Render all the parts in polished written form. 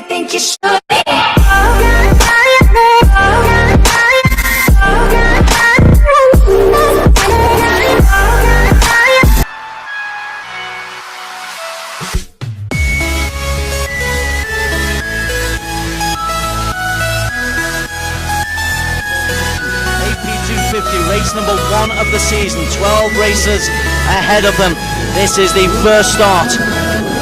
think you should. Race number 1 of the season, 12 races ahead of them. This is the first start.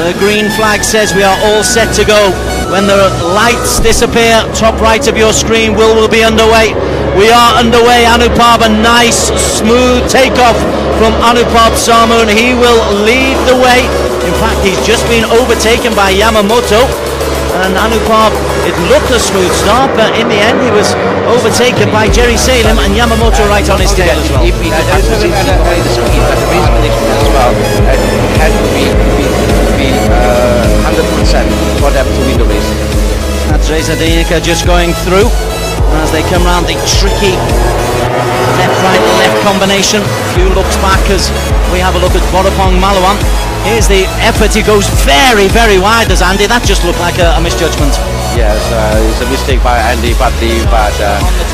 The green flag says we are all set to go. When the lights disappear, top right of your screen, will be underway. We are underway. Anupab, a nice smooth takeoff from Anupab Sarmoon. He will lead the way. In fact, he's just been overtaken by Yamamoto. And Anupab, it looked a smooth start, but in the end he was overtaken by Gerry Salim and Yamamoto right on his tail as well. If he had the speed, but the race management as well, it had to be 100% for them to win the race. That's Reza Danica just going through as they come round the tricky left combination. A few looks back as we have a look at Borapong Malawan. Here's the effort. He goes very, very wide as Andy. That just looked like a misjudgment. Yes, it's a mistake by Andy Padley, but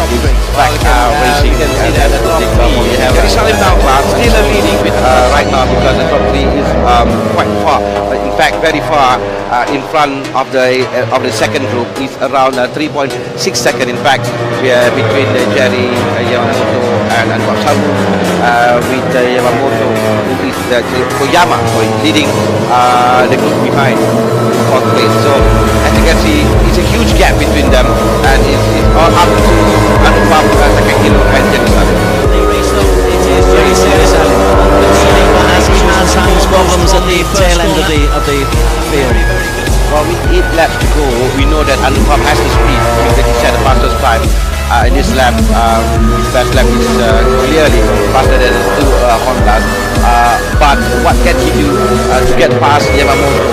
he's back racing. You can see that at top 3. Gerry Salim now still leading with right now because the top 3 is quite far. In fact, very far in front of the second group. Is around 3.6 seconds. In fact, between Gerry, Yamamoto, and Sapu, with Yamamoto, who is Koyama leading the group behind fourth place. So as you can see, it's a huge gap between them, and it's all up to Anupab, Takakilo, and Gerry Salim. The race though, it is Gerry Salim. As he has hands problems at the tail end of the field. Well, with 8 laps to go, we know that Anupab has the speed because he set the fastest time in this lap. His best lap is clearly faster than the 2 Hondas. But what can he do to get past Yamamoto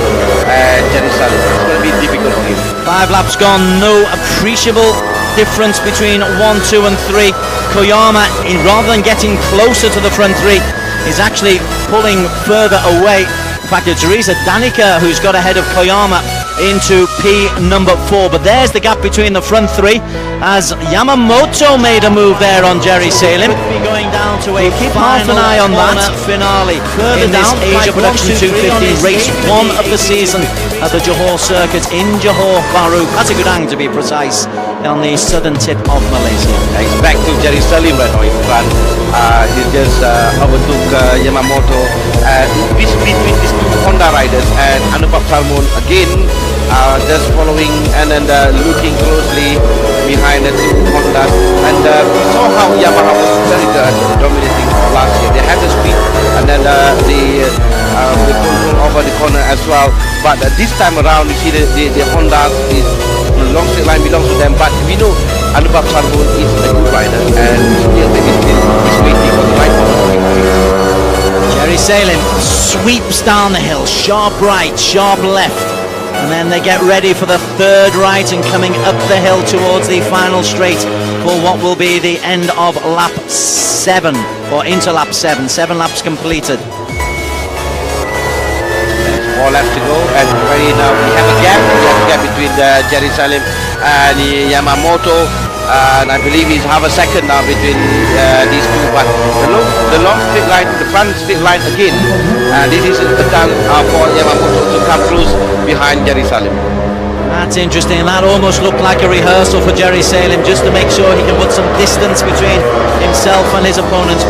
and Gerry Salim? It's going to be difficult for him. 5 laps gone, no appreciable difference between 1, 2 and 3. Koyama, rather than getting closer to the front 3, is actually pulling further away. In fact, it's Reza Danica who's got ahead of Koyama into P number 4. But there's the gap between the front 3 as Yamamoto made a move there on Gerry Salim. Be going down to a keep half an eye on that finale. Further down, Asia Production 250 race 1 of the season at the Johor circuit in Johor Bahru. That's a good angle to be precise on the southern tip of Malaysia. It's back to Gerry Salim right now in front. He just overtook Yamamoto. Between these 2 Honda riders and Anupab Sarmoon again just following and then looking closely behind the 2 Hondas. And we saw how Yamaha was very good dominating last year. They had the speed and then the control over the corner as well. But this time around, you see the Hondas is the long straight line belongs to them. But we know Anupab Sarmoon is a good rider and still is waiting for the right moment. Gerry Salim sweeps down the hill, sharp right, sharp left, and then they get ready for the 3rd right and coming up the hill towards the final straight for what will be the end of lap 7, or into lap 7, 7 laps completed. 4 laps to go, and already now we have a gap between Gerry Salim and Yamamoto. And I believe he's half a second now between these 2. But the long straight line, the front straight line again. And this is the time for Yamamoto to come close behind Gerry Salim. That's interesting. That almost looked like a rehearsal for Gerry Salim, just to make sure he can put some distance between himself and his opponents.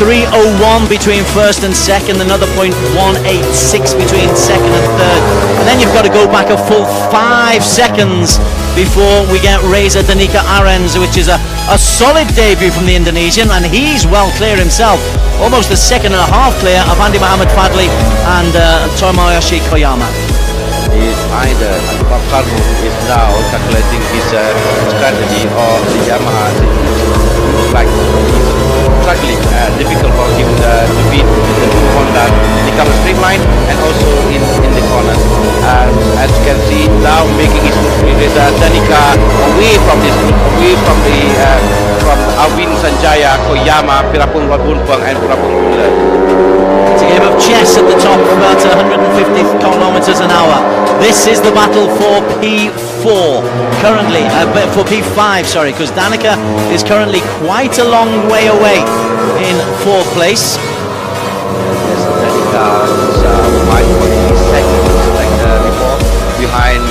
0.301 between first and second, another 0.186 between second and third. And then you've got to go back a full 5 seconds before we get Reza Danica Arens, which is a solid debut from the Indonesian, and he's well clear himself. Almost a second and a half clear of Andy Muhammad Fadli and Tomoyoshi Koyama. Is either Anupab Sarmoon is now calculating his strategy, or the Yamaha looks like he's struggling, difficult for him to beat the 2 Honda. He comes straight line and also in the corners. As you can see now, making his move with Danica away from this group, away from the from Win Sanjaya, Koyama, Pirapun Wadunpang, and Pirapun Gula. It's a game of chess at the top, about 150 kilometers an hour. This is the battle for P4 currently, for P5, sorry, because Danica is currently quite a long way away in 4th place. Yes, Danica is 5.3 seconds like before, behind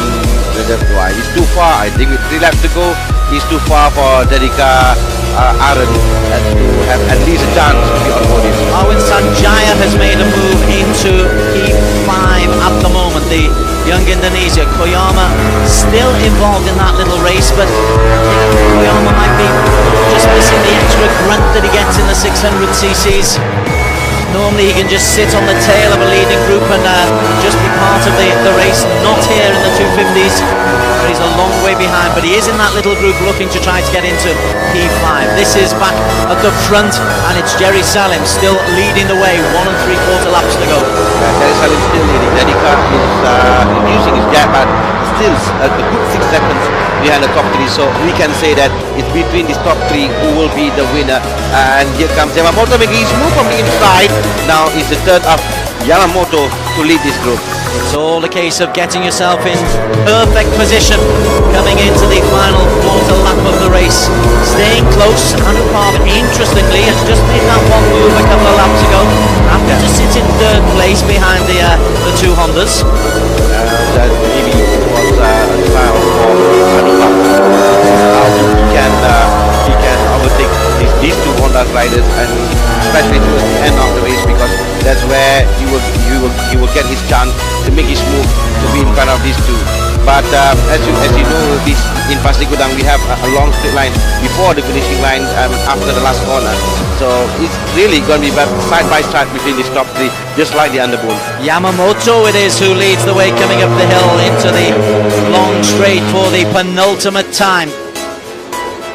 he's too far. I think with 3 laps to go, he's too far for Danica Aaron to have at least a chance to be on podium. Arwin Sanjaya has made a move into P5 at the moment. The young Indonesia, Koyama, still involved in that little race, but I think Koyama might be just missing the extra grunt that he gets in the 600cc's. Normally he can just sit on the tail of a leading group and just be part of the race, not here in the 250s, where he's a long way behind, but he is in that little group looking to try to get into P5. This is back at the front, and it's Gerry Salim still leading the way, 1 3/4 laps to go. Gerry Salim still leading. Danica is reducing his gap, but still a good 6 seconds behind the top 3, so we can say that it's between these top 3 who will be the winner. And here comes Yamamoto making his move from the inside. Now it's the turn of Yamamoto to lead this group. It's all a case of getting yourself in perfect position coming into the final quarter lap of the race. Staying close. Anupam, interestingly, has just made that one move a couple of laps ago. After to sit in 3rd place behind the 2 Hondas. That maybe it was a trial for Anupam. He can overtake these 2 Honda riders, and especially towards the end of the race, because that's where he will get his chance to make his move to be in front of these 2. But as you know, this in Pasir Gudang we have a long straight line before the finishing line after the last corner. So it's really going to be side by side between these top 3, just like the underbone. Yamamoto it is who leads the way coming up the hill into the long straight for the penultimate time.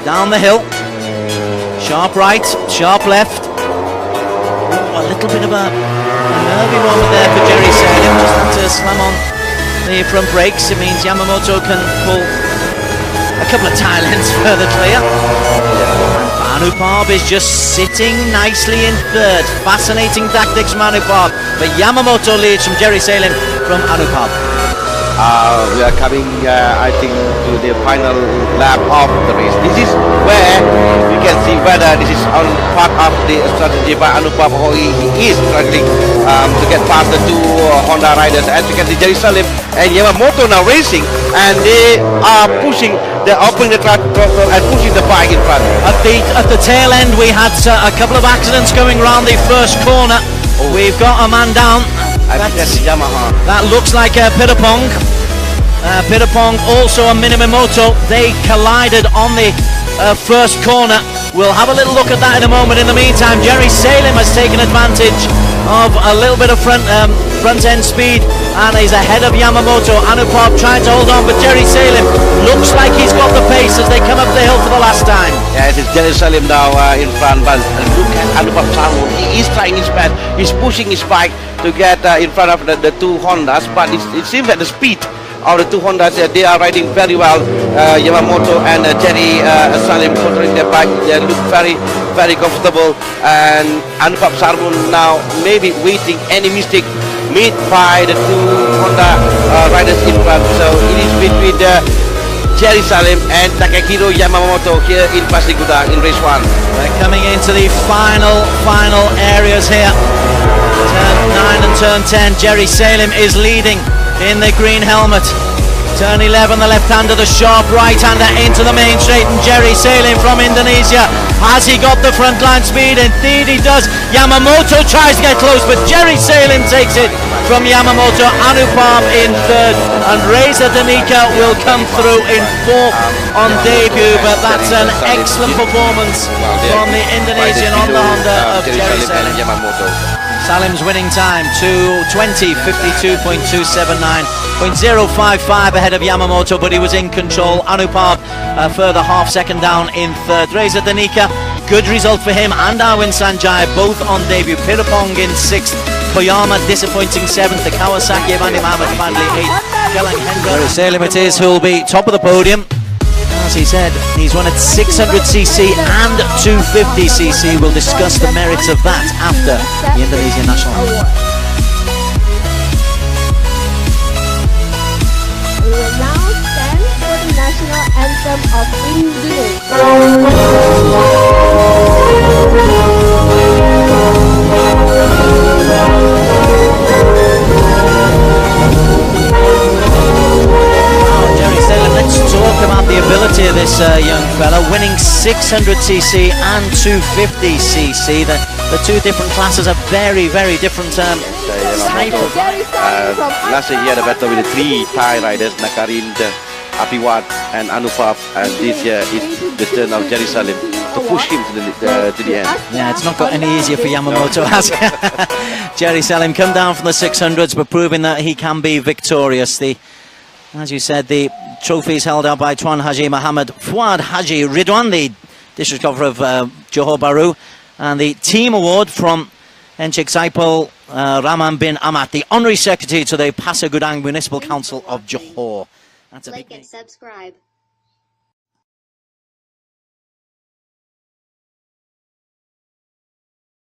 Down the hill, sharp right, sharp left. Ooh, a little bit of a nervy moment there for Gerry Salim. Just had to slam on the front brakes. It means Yamamoto can pull a couple of tyre lengths further clear. And Anupam is just sitting nicely in 3rd. Fascinating tactics from Anupam, but Yamamoto leads from Gerry Salim from Anupam. We are coming, I think, to the final lap of the race. This is where you can see whether this is on part of the strategy by Anupam, or he is struggling to get past the 2 Honda riders. As you can see, Gerry Salim and Yamamoto now racing, and they are pushing, they're opening the throttle and pushing the bike in front. At the tail end, we had a couple of accidents going around the first corner. We've got a man down. That's Yamaha. That looks like Pirapong. Pirapong, also a Minamimoto. They collided on the first corner. We'll have a little look at that in a moment. In the meantime, Gerry Salim has taken advantage of a little bit of front end speed and is ahead of Yamamoto. Anupam trying to hold on, but Gerry Salim looks like he's got the pace as they come up the hill for the last time. Yeah, it is Gerry Salim now in front, but look at Anupam Samu. He is trying his best. He's pushing his bike to get in front of the 2 Hondas, but it seems that the speed of the 2 Hondas, they are riding very well. Yamamoto and Gerry Salim controlling their bike. They look very, very comfortable. And Anupam Sarmun now maybe waiting any mistake made by the 2 Honda riders in front. So it is between Gerry Salim and Takehiro Yamamoto here in Pasir Gudang in race 1. We're coming into the final areas here. Turn 9 and turn 10. Gerry Salim is leading in the green helmet. Turn 11, the left-hander, the sharp right-hander into the main straight, and Gerry Salim from Indonesia. Has he got the front line speed? Indeed he does. Yamamoto tries to get close, but Gerry Salim takes it from Yamamoto. Anupam in 3rd, and Reza Danica will come through in 4th on debut, but that's an excellent performance from the Indonesian on the Honda of Gerry Salim. Salim's winning time, 2:20, 52.279, 0.055 ahead of Yamamoto, but he was in control. Anupam a further half-second down in 3rd. Reza Danica, good result for him, and Arwin Sanjaya both on debut. Pirapong in 6th, Koyama disappointing 7th, the Kawasaki Mani Mohammed finally 8th. Gerry Salim it is who'll be top of the podium. as he said, he's won at 600cc and 250cc. We'll discuss the merits of that after the Indonesian national anthem. We will now stand for the national anthem of Indonesia. Let's talk about the ability of this young fella, winning 600cc and 250cc. The two different classes are very, very different type of. Last year he had a battle with the three Thai riders, Nakarin, Apiwat and Anupap, and this year is the turn of Gerry Salim to push him to the end. Yeah, it's not got any easier for Yamamoto, has it? Gerry Salim come down from the 600s, but proving that he can be victorious. As you said, the trophy is held out by Tuan Haji Muhammad Fuad Haji Ridwan, the district governor of Johor Bahru, and the team award from Encik Saipul Rahman bin Ahmad, the honorary secretary to the Pasar Gudang Municipal Council of Johor. That's a big Like and subscribe.